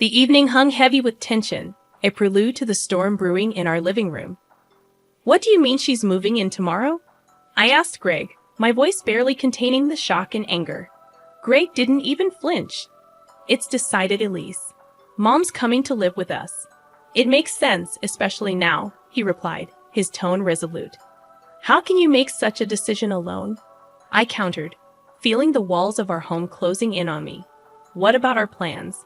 The evening hung heavy with tension, a prelude to the storm brewing in our living room. "What do you mean she's moving in tomorrow?" I asked Greg, my voice barely containing the shock and anger. Greg didn't even flinch. "It's decided, Elise. Mom's coming to live with us." "It makes sense, especially now," he replied, his tone resolute. "How can you make such a decision alone?" I countered, feeling the walls of our home closing in on me. "What about our plans?"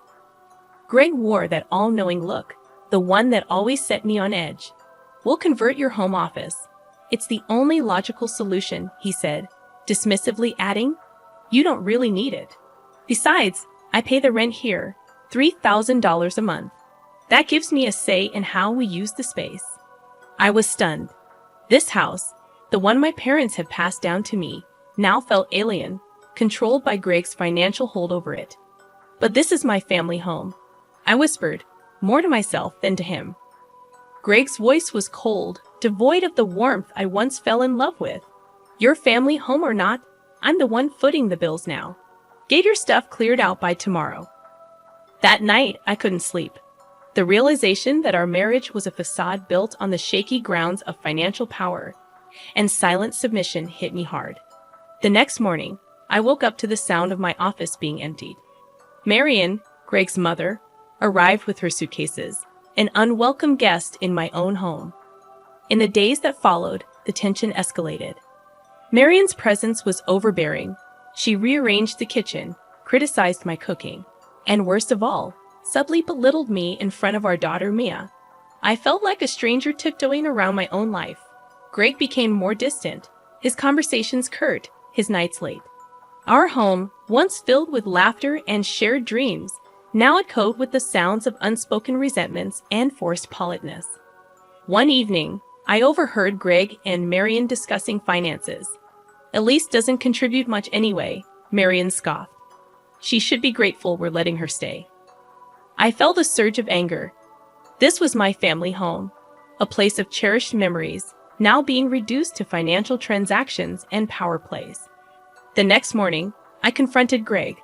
Greg wore that all-knowing look, the one that always set me on edge. "We'll convert your home office. It's the only logical solution," he said, dismissively adding, "You don't really need it. Besides, I pay the rent here, $3,000 a month. That gives me a say in how we use the space." I was stunned. This house, the one my parents had passed down to me, now felt alien, controlled by Greg's financial hold over it. "But this is my family home," I whispered, more to myself than to him. Greg's voice was cold, devoid of the warmth I once fell in love with. "Your family home or not, I'm the one footing the bills now. Get your stuff cleared out by tomorrow." That night, I couldn't sleep. The realization that our marriage was a facade built on the shaky grounds of financial power and silent submission hit me hard. The next morning, I woke up to the sound of my office being emptied. Marian, Greg's mother, arrived with her suitcases, an unwelcome guest in my own home. In the days that followed, the tension escalated. Marian's presence was overbearing. She rearranged the kitchen, criticized my cooking, and worst of all, subtly belittled me in front of our daughter Mia. I felt like a stranger tiptoeing around my own life. Greg became more distant, his conversations curt, his nights late. Our home, once filled with laughter and shared dreams, now echoed with the sounds of unspoken resentments and forced politeness. One evening, I overheard Greg and Marian discussing finances. "Elise doesn't contribute much anyway," Marian scoffed. "She should be grateful we're letting her stay." I felt a surge of anger. This was my family home, a place of cherished memories, now being reduced to financial transactions and power plays. The next morning, I confronted Greg.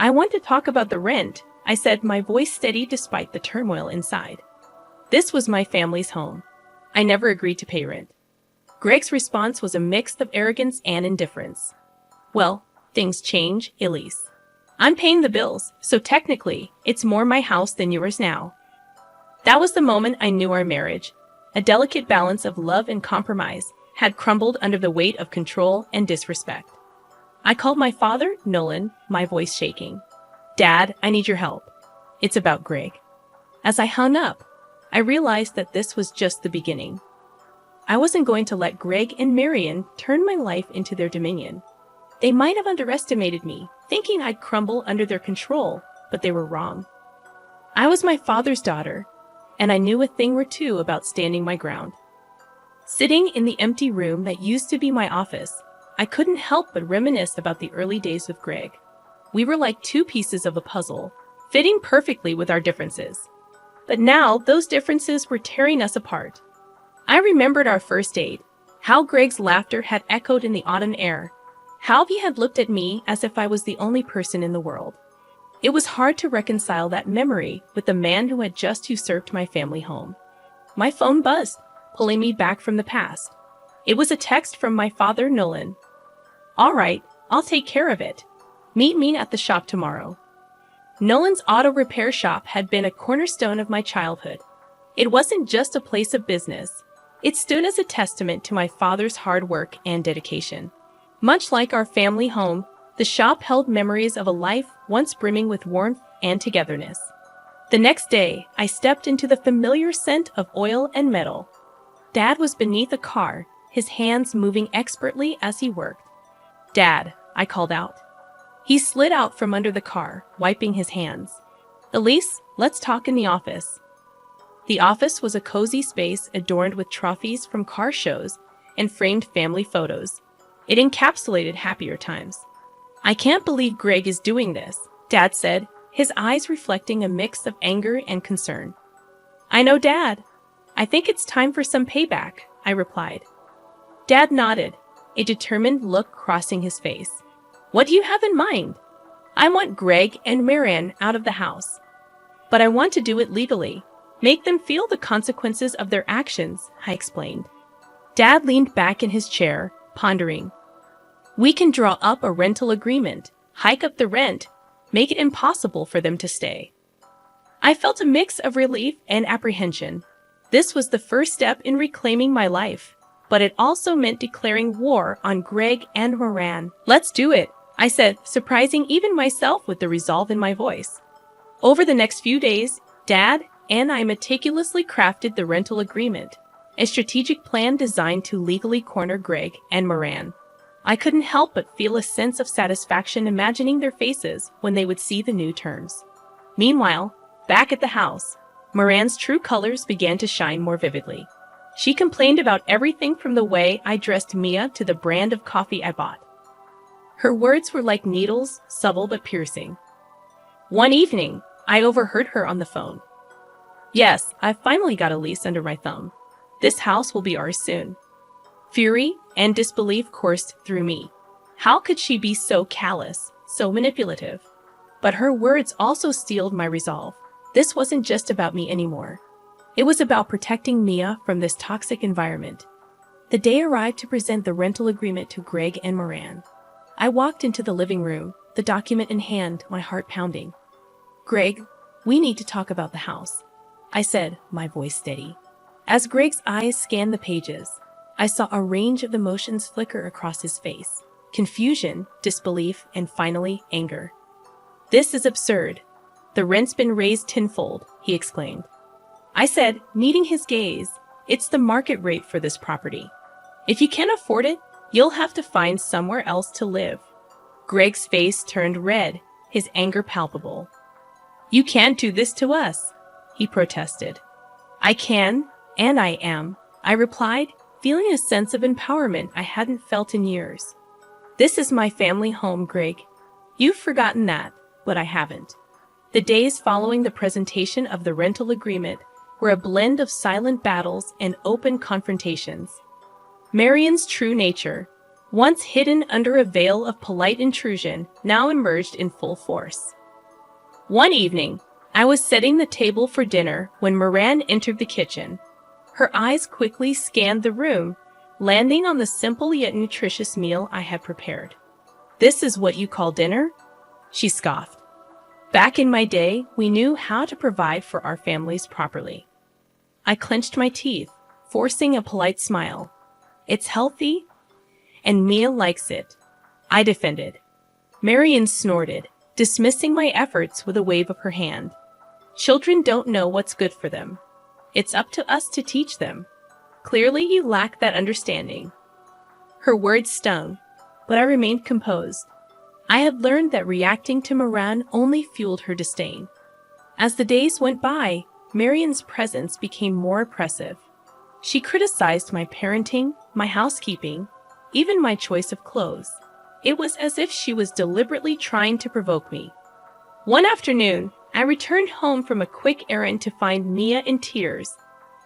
"I want to talk about the rent," I said, my voice steady despite the turmoil inside. This was my family's home. I never agreed to pay rent. Greg's response was a mix of arrogance and indifference. "Well, things change, Elise. I'm paying the bills, so technically, it's more my house than yours now." That was the moment I knew our marriage, a delicate balance of love and compromise, had crumbled under the weight of control and disrespect. I called my father, Nolan, my voice shaking. "Dad, I need your help. It's about Greg." As I hung up, I realized that this was just the beginning. I wasn't going to let Greg and Marian turn my life into their dominion. They might have underestimated me, thinking I'd crumble under their control, but they were wrong. I was my father's daughter, and I knew a thing or two about standing my ground. Sitting in the empty room that used to be my office, I couldn't help but reminisce about the early days with Greg. We were like two pieces of a puzzle, fitting perfectly with our differences. But now, those differences were tearing us apart. I remembered our first date, how Greg's laughter had echoed in the autumn air, how he had looked at me as if I was the only person in the world. It was hard to reconcile that memory with the man who had just usurped my family home. My phone buzzed, pulling me back from the past. It was a text from my father, Nolan. "All right, I'll take care of it. Meet me at the shop tomorrow." Nolan's auto repair shop had been a cornerstone of my childhood. It wasn't just a place of business. It stood as a testament to my father's hard work and dedication. Much like our family home, the shop held memories of a life once brimming with warmth and togetherness. The next day, I stepped into the familiar scent of oil and metal. Dad was beneath a car, his hands moving expertly as he worked. "Dad," I called out. He slid out from under the car, wiping his hands. "Elise, let's talk in the office." The office was a cozy space adorned with trophies from car shows and framed family photos. It encapsulated happier times. "I can't believe Greg is doing this," Dad said, his eyes reflecting a mix of anger and concern. "I know, Dad. I think it's time for some payback," I replied. Dad nodded, a determined look crossing his face. "What do you have in mind?" "I want Greg and Marian out of the house." But I want to do it legally. Make them feel the consequences of their actions, I explained. Dad leaned back in his chair, pondering. We can draw up a rental agreement, hike up the rent, make it impossible for them to stay. I felt a mix of relief and apprehension. This was the first step in reclaiming my life, but it also meant declaring war on Greg and Moran. Let's do it, I said, surprising even myself with the resolve in my voice. Over the next few days, Dad and I meticulously crafted the rental agreement, a strategic plan designed to legally corner Greg and Moran. I couldn't help but feel a sense of satisfaction imagining their faces when they would see the new terms. Meanwhile, back at the house, Moran's true colors began to shine more vividly. She complained about everything from the way I dressed Mia to the brand of coffee I bought. Her words were like needles, subtle but piercing. One evening, I overheard her on the phone. Yes, I finally got a lease under my thumb. This house will be ours soon. Fury and disbelief coursed through me. How could she be so callous, so manipulative? But her words also steeled my resolve. This wasn't just about me anymore. It was about protecting Mia from this toxic environment. The day arrived to present the rental agreement to Greg and Moran. I walked into the living room, the document in hand, my heart pounding. Greg, we need to talk about the house, I said, my voice steady. As Greg's eyes scanned the pages, I saw a range of emotions flicker across his face. Confusion, disbelief, and finally, anger. This is absurd. The rent's been raised tenfold, he exclaimed. I said, meeting his gaze, it's the market rate for this property. If you can't afford it, you'll have to find somewhere else to live. Greg's face turned red, his anger palpable. You can't do this to us, he protested. I can, and I am, I replied, feeling a sense of empowerment I hadn't felt in years. This is my family home, Greg. You've forgotten that, but I haven't. The days following the presentation of the rental agreement were a blend of silent battles and open confrontations. Marion's true nature, once hidden under a veil of polite intrusion, now emerged in full force. One evening, I was setting the table for dinner when Moran entered the kitchen. Her eyes quickly scanned the room, landing on the simple yet nutritious meal I had prepared. This is what you call dinner? She scoffed. Back in my day, we knew how to provide for our families properly. I clenched my teeth, forcing a polite smile. It's healthy, and Mia likes it, I defended. Marion snorted, dismissing my efforts with a wave of her hand. Children don't know what's good for them. It's up to us to teach them. Clearly, you lack that understanding. Her words stung, but I remained composed. I had learned that reacting to Moran only fueled her disdain. As the days went by, Marion's presence became more oppressive. She criticized my parenting, my housekeeping, even my choice of clothes. It was as if she was deliberately trying to provoke me. One afternoon, I returned home from a quick errand to find Mia in tears,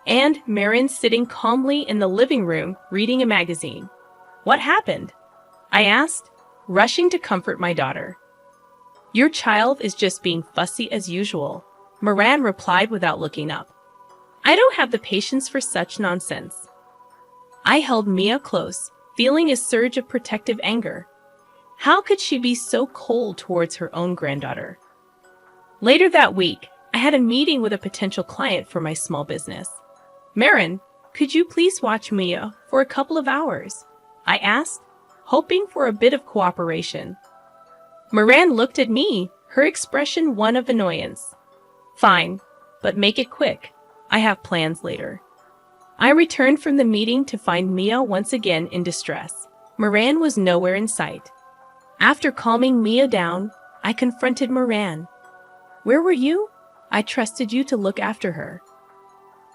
and Marion sitting calmly in the living room reading a magazine. What happened? I asked, rushing to comfort my daughter. Your child is just being fussy as usual, Moran replied without looking up. I don't have the patience for such nonsense. I held Mia close, feeling a surge of protective anger. How could she be so cold towards her own granddaughter? Later that week, I had a meeting with a potential client for my small business. Marin, could you please watch Mia for a couple of hours? I asked, hoping for a bit of cooperation. Moran looked at me, her expression one of annoyance. Fine, but make it quick. I have plans later. I returned from the meeting to find Mia once again in distress. Moran was nowhere in sight. After calming Mia down, I confronted Moran. Where were you? I trusted you to look after her.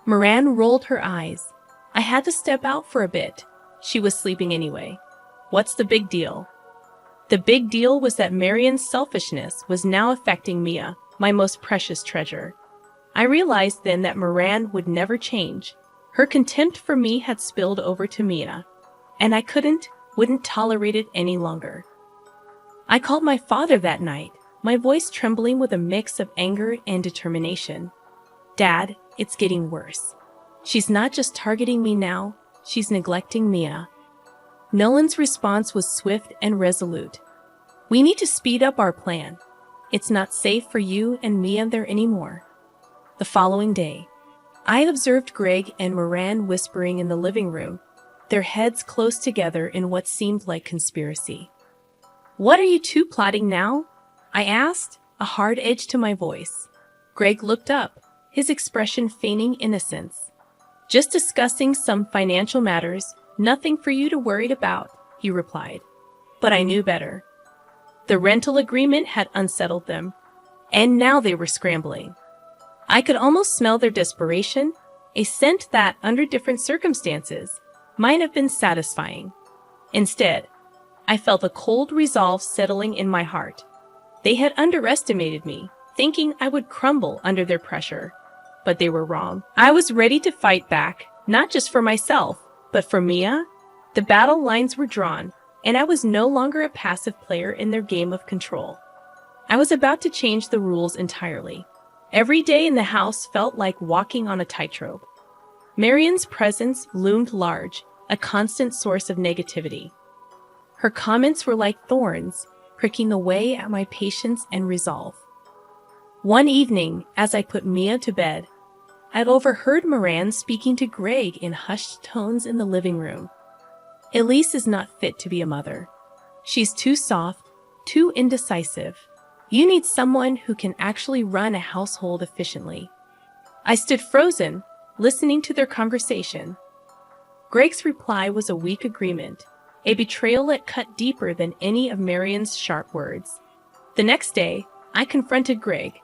Moran rolled her eyes. I had to step out for a bit. She was sleeping anyway. What's the big deal? The big deal was that Marion's selfishness was now affecting Mia, my most precious treasure. I realized then that Moran would never change. Her contempt for me had spilled over to Mia, and I wouldn't tolerate it any longer. I called my father that night. my voice trembling with a mix of anger and determination. Dad, it's getting worse. She's not just targeting me now, she's neglecting Mia. Nolan's response was swift and resolute. We need to speed up our plan. It's not safe for you and Mia there anymore. The following day, I observed Greg and Moran whispering in the living room, their heads close together in what seemed like conspiracy. What are you two plotting now? I asked, a hard edge to my voice. Greg looked up, his expression feigning innocence. Just discussing some financial matters, nothing for you to worry about, he replied. But I knew better. The rental agreement had unsettled them, and now they were scrambling. I could almost smell their desperation, a scent that, under different circumstances, might have been satisfying. Instead, I felt a cold resolve settling in my heart. They had underestimated me, thinking I would crumble under their pressure. But they were wrong. I was ready to fight back, not just for myself, but for Mia. The battle lines were drawn, and I was no longer a passive player in their game of control. I was about to change the rules entirely. Every day in the house felt like walking on a tightrope. Marion's presence loomed large, a constant source of negativity. Her comments were like thorns, pricking away at my patience and resolve. One evening, as I put Mia to bed, I'd overheard Moran speaking to Greg in hushed tones in the living room. Elise is not fit to be a mother. She's too soft, too indecisive. You need someone who can actually run a household efficiently. I stood frozen, listening to their conversation. Greg's reply was a weak agreement, a betrayal that cut deeper than any of Marion's sharp words. The next day, I confronted Greg.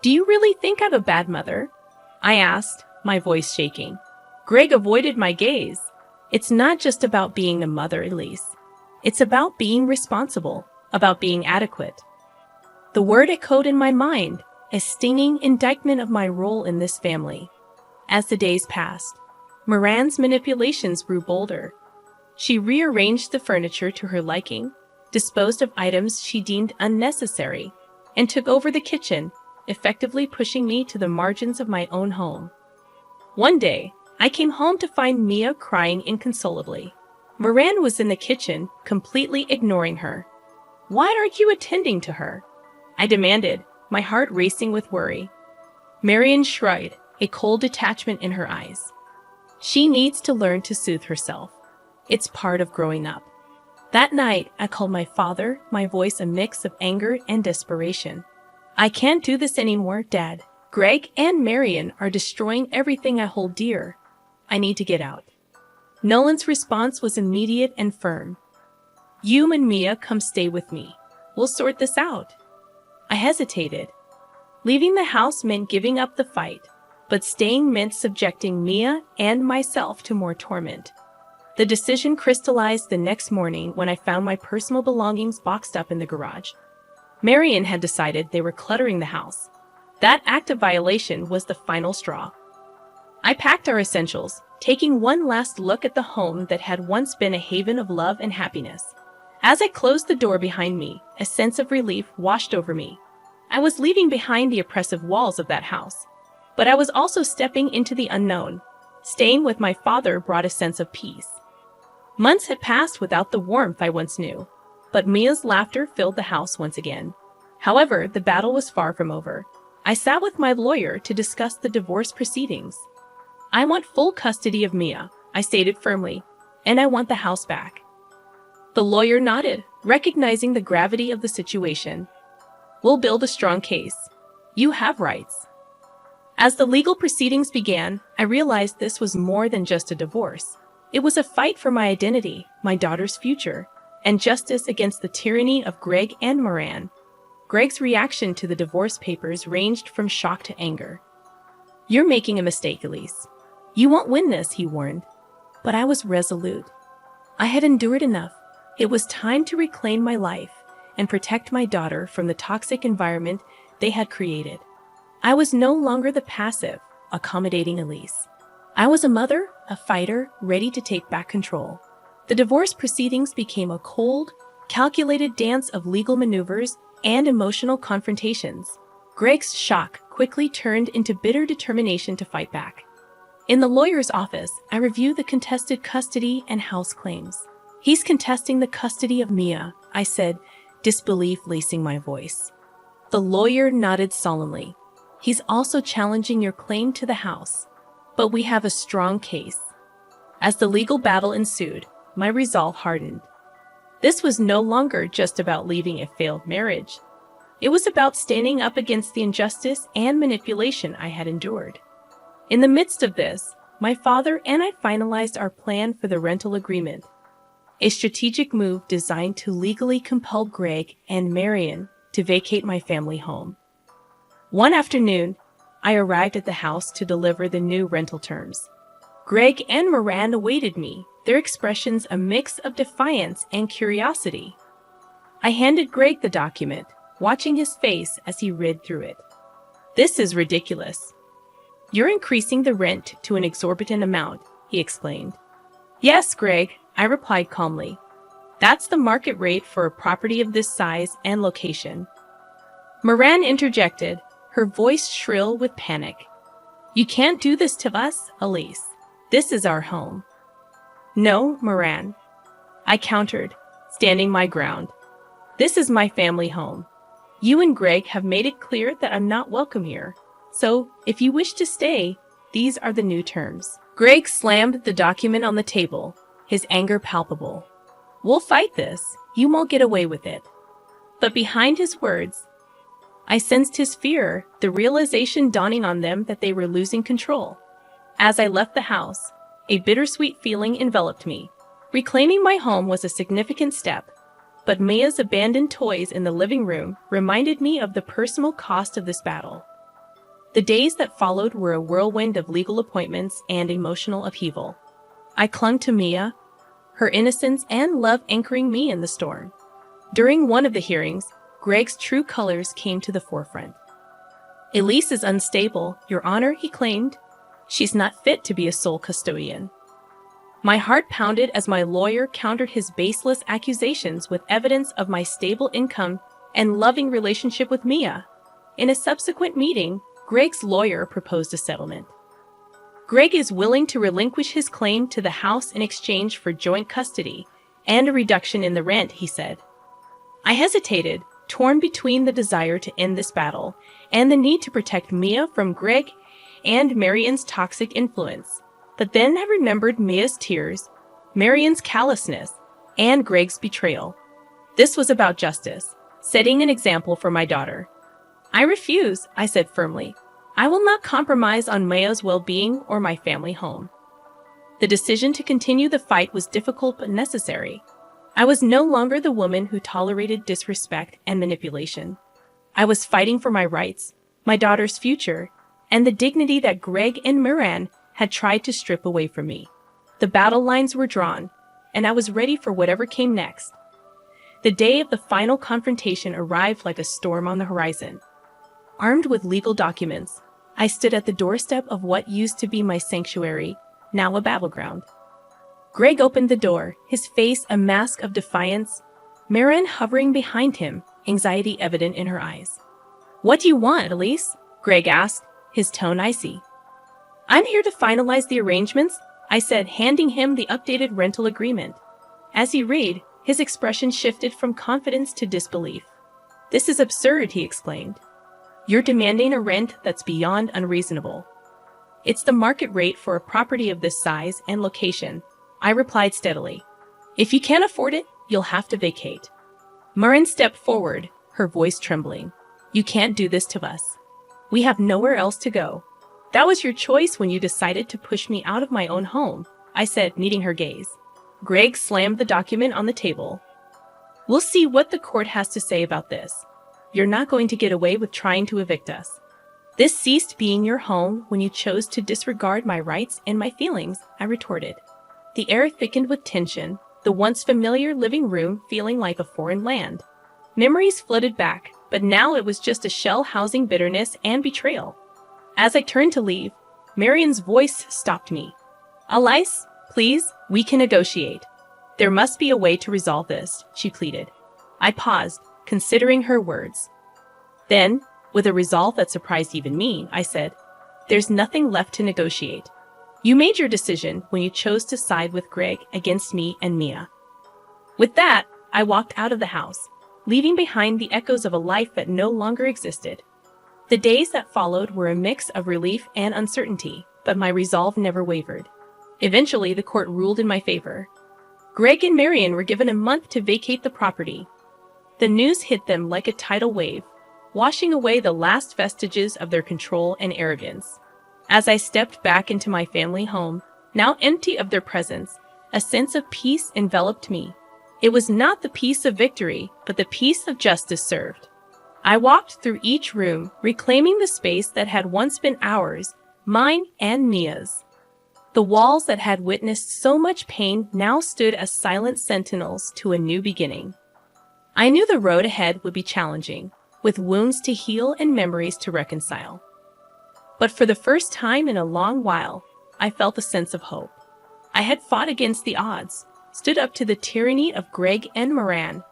Do you really think I'm a bad mother? I asked, my voice shaking. Greg avoided my gaze. It's not just about being a mother, Elise. It's about being responsible, about being adequate. The word echoed in my mind, a stinging indictment of my role in this family. As the days passed, Moran's manipulations grew bolder. She rearranged the furniture to her liking, disposed of items she deemed unnecessary, and took over the kitchen, effectively pushing me to the margins of my own home. One day, I came home to find Mia crying inconsolably. Moran was in the kitchen, completely ignoring her. Why aren't you attending to her? I demanded, my heart racing with worry. Marion shrugged, a cold detachment in her eyes. She needs to learn to soothe herself. It's part of growing up. That night, I called my father, my voice a mix of anger and desperation. I can't do this anymore, Dad. Greg and Marion are destroying everything I hold dear. I need to get out. Nolan's response was immediate and firm. You and Mia come stay with me. We'll sort this out. I hesitated. Leaving the house meant giving up the fight, but staying meant subjecting Mia and myself to more torment. The decision crystallized the next morning when I found my personal belongings boxed up in the garage. Marion had decided they were cluttering the house. That act of violation was the final straw. I packed our essentials, taking one last look at the home that had once been a haven of love and happiness. As I closed the door behind me, a sense of relief washed over me. I was leaving behind the oppressive walls of that house, but I was also stepping into the unknown. Staying with my father brought a sense of peace. Months had passed without the warmth I once knew, but Mia's laughter filled the house once again. However, the battle was far from over. I sat with my lawyer to discuss the divorce proceedings. I want full custody of Mia, I stated firmly, and I want the house back. The lawyer nodded, recognizing the gravity of the situation. We'll build a strong case. You have rights. As the legal proceedings began, I realized this was more than just a divorce. It was a fight for my identity, my daughter's future, and justice against the tyranny of Greg and Moran. Greg's reaction to the divorce papers ranged from shock to anger. You're making a mistake, Elise. You won't win this, he warned. But I was resolute. I had endured enough. It was time to reclaim my life and protect my daughter from the toxic environment they had created. I was no longer the passive, accommodating Elise. I was a mother, a fighter, ready to take back control. The divorce proceedings became a cold, calculated dance of legal maneuvers and emotional confrontations. Greg's shock quickly turned into bitter determination to fight back. In the lawyer's office, I reviewed the contested custody and house claims. "He's contesting the custody of Mia," I said, disbelief lacing my voice. The lawyer nodded solemnly. "He's also challenging your claim to the house. But we have a strong case." As the legal battle ensued, my resolve hardened. This was no longer just about leaving a failed marriage. It was about standing up against the injustice and manipulation I had endured. In the midst of this, my father and I finalized our plan for the rental agreement, a strategic move designed to legally compel Greg and Marian to vacate my family home. One afternoon, I arrived at the house to deliver the new rental terms. Greg and Moran awaited me, their expressions a mix of defiance and curiosity. I handed Greg the document, watching his face as he read through it. "This is ridiculous. You're increasing the rent to an exorbitant amount," he explained. "Yes, Greg," I replied calmly. "That's the market rate for a property of this size and location." Moran interjected, her voice shrill with panic. "You can't do this to us, Elise. This is our home." "No, Moran," I countered, standing my ground. "This is my family home. You and Greg have made it clear that I'm not welcome here. So, if you wish to stay, these are the new terms." Greg slammed the document on the table, his anger palpable. "We'll fight this. You won't get away with it." But behind his words, I sensed his fear, the realization dawning on them that they were losing control. As I left the house, a bittersweet feeling enveloped me. Reclaiming my home was a significant step, but Mia's abandoned toys in the living room reminded me of the personal cost of this battle. The days that followed were a whirlwind of legal appointments and emotional upheaval. I clung to Mia, her innocence and love anchoring me in the storm. During one of the hearings, Greg's true colors came to the forefront. "Elise is unstable, Your Honor," he claimed. "She's not fit to be a sole custodian." My heart pounded as my lawyer countered his baseless accusations with evidence of my stable income and loving relationship with Mia. In a subsequent meeting, Greg's lawyer proposed a settlement. Greg is willing to relinquish his claim to the house in exchange for joint custody and a reduction in the rent, he said. I hesitated, torn between the desire to end this battle and the need to protect Mia from Greg and Marian's toxic influence. But then I remembered Mia's tears, Marian's callousness, and Greg's betrayal. This was about justice, setting an example for my daughter. "I refuse," I said firmly. "I will not compromise on Mia's well-being or my family home." The decision to continue the fight was difficult but necessary. I was no longer the woman who tolerated disrespect and manipulation. I was fighting for my rights, my daughter's future, and the dignity that Greg and Moran had tried to strip away from me. The battle lines were drawn, and I was ready for whatever came next. The day of the final confrontation arrived like a storm on the horizon. Armed with legal documents, I stood at the doorstep of what used to be my sanctuary, now a battleground. Greg opened the door, his face a mask of defiance, Moran hovering behind him, anxiety evident in her eyes. "What do you want, Elise?" Greg asked, his tone icy. "I'm here to finalize the arrangements," I said, handing him the updated rental agreement. As he read, his expression shifted from confidence to disbelief. "This is absurd," he explained. "You're demanding a rent that's beyond unreasonable." "It's the market rate for a property of this size and location," I replied steadily. "If you can't afford it, you'll have to vacate." Moran stepped forward, her voice trembling. "You can't do this to us. We have nowhere else to go. That was your choice when you decided to push me out of my own home," I said, meeting her gaze. Greg slammed the document on the table. "We'll see what the court has to say about this. You're not going to get away with trying to evict us. This ceased being your home when you chose to disregard my rights and my feelings," I retorted. The air thickened with tension, the once familiar living room feeling like a foreign land. Memories flooded back, but now it was just a shell housing bitterness and betrayal. As I turned to leave, Marian's voice stopped me. "Elise, please, we can negotiate. There must be a way to resolve this," she pleaded. I paused, considering her words. Then, with a resolve that surprised even me, I said, "There's nothing left to negotiate. You made your decision when you chose to side with Greg against me and Mia." With that, I walked out of the house, leaving behind the echoes of a life that no longer existed. The days that followed were a mix of relief and uncertainty, but my resolve never wavered. Eventually, the court ruled in my favor. Greg and Marion were given a month to vacate the property. The news hit them like a tidal wave, washing away the last vestiges of their control and arrogance. As I stepped back into my family home, now empty of their presence, a sense of peace enveloped me. It was not the peace of victory, but the peace of justice served. I walked through each room, reclaiming the space that had once been ours, mine and Mia's. The walls that had witnessed so much pain now stood as silent sentinels to a new beginning. I knew the road ahead would be challenging, with wounds to heal and memories to reconcile. But for the first time in a long while, I felt a sense of hope. I had fought against the odds, stood up to the tyranny of Greg and Moran,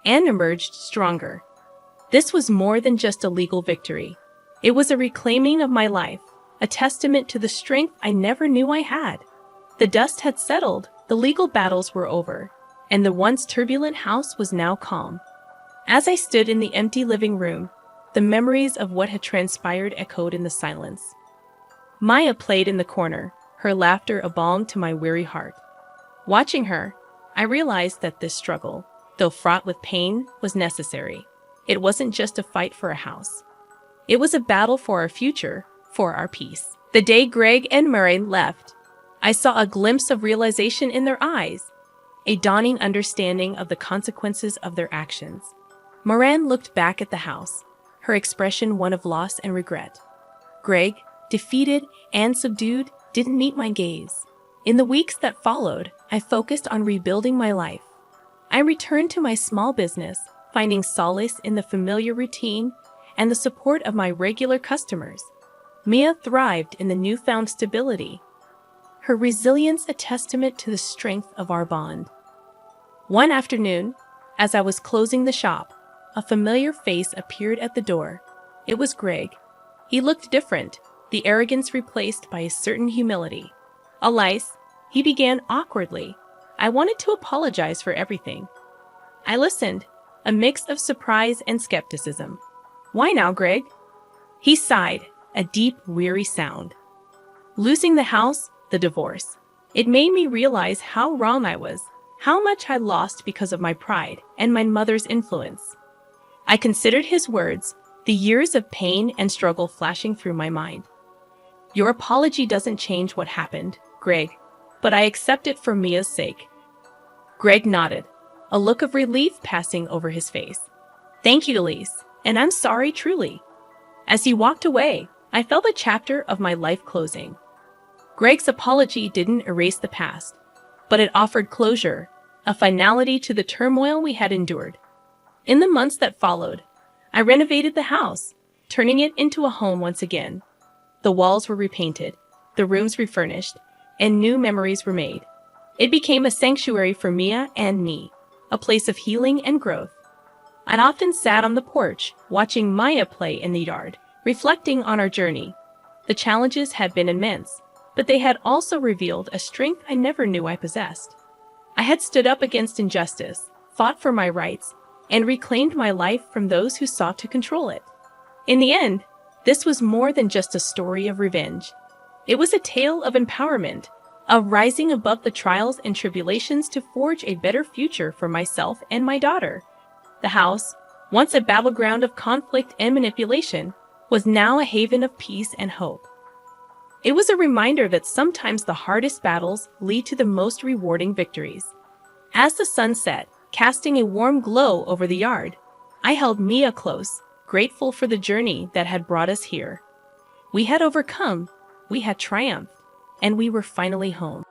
and emerged stronger. This was more than just a legal victory. It was a reclaiming of my life, a testament to the strength I never knew I had. The dust had settled, the legal battles were over, and the once turbulent house was now calm. As I stood in the empty living room, the memories of what had transpired echoed in the silence. Maya played in the corner, her laughter a balm to my weary heart. Watching her, I realized that this struggle, though fraught with pain, was necessary. It wasn't just a fight for a house. It was a battle for our future, for our peace. The day Greg and Murray left, I saw a glimpse of realization in their eyes, a dawning understanding of the consequences of their actions. Moran looked back at the house, her expression one of loss and regret. Greg, defeated and subdued, didn't meet my gaze. In the weeks that followed, I focused on rebuilding my life. I returned to my small business, finding solace in the familiar routine and the support of my regular customers. Mia thrived in the newfound stability, her resilience a testament to the strength of our bond. One afternoon, as I was closing the shop, a familiar face appeared at the door. It was Greg. He looked different, the arrogance replaced by a certain humility. "Elise," he began awkwardly. "I wanted to apologize for everything." I listened, a mix of surprise and skepticism. "Why now, Greg?" He sighed, a deep, weary sound. "Losing the house, the divorce. It made me realize how wrong I was, how much I lost because of my pride and my mother's influence." I considered his words, the years of pain and struggle flashing through my mind. "Your apology doesn't change what happened, Greg, but I accept it for Mia's sake." Greg nodded, a look of relief passing over his face. "Thank you, Elise, and I'm sorry truly." As he walked away, I felt a chapter of my life closing. Greg's apology didn't erase the past, but it offered closure, a finality to the turmoil we had endured. In the months that followed, I renovated the house, turning it into a home once again. The walls were repainted, the rooms refurnished, and new memories were made. It became a sanctuary for Mia and me, a place of healing and growth. I'd often sat on the porch, watching Maya play in the yard, reflecting on our journey. The challenges had been immense, but they had also revealed a strength I never knew I possessed. I had stood up against injustice, fought for my rights, and reclaimed my life from those who sought to control it. In the end, this was more than just a story of revenge. It was a tale of empowerment, of rising above the trials and tribulations to forge a better future for myself and my daughter. The house, once a battleground of conflict and manipulation, was now a haven of peace and hope. It was a reminder that sometimes the hardest battles lead to the most rewarding victories. As the sun set, casting a warm glow over the yard, I held Mia close, grateful for the journey that had brought us here. We had overcome, we had triumphed, and we were finally home.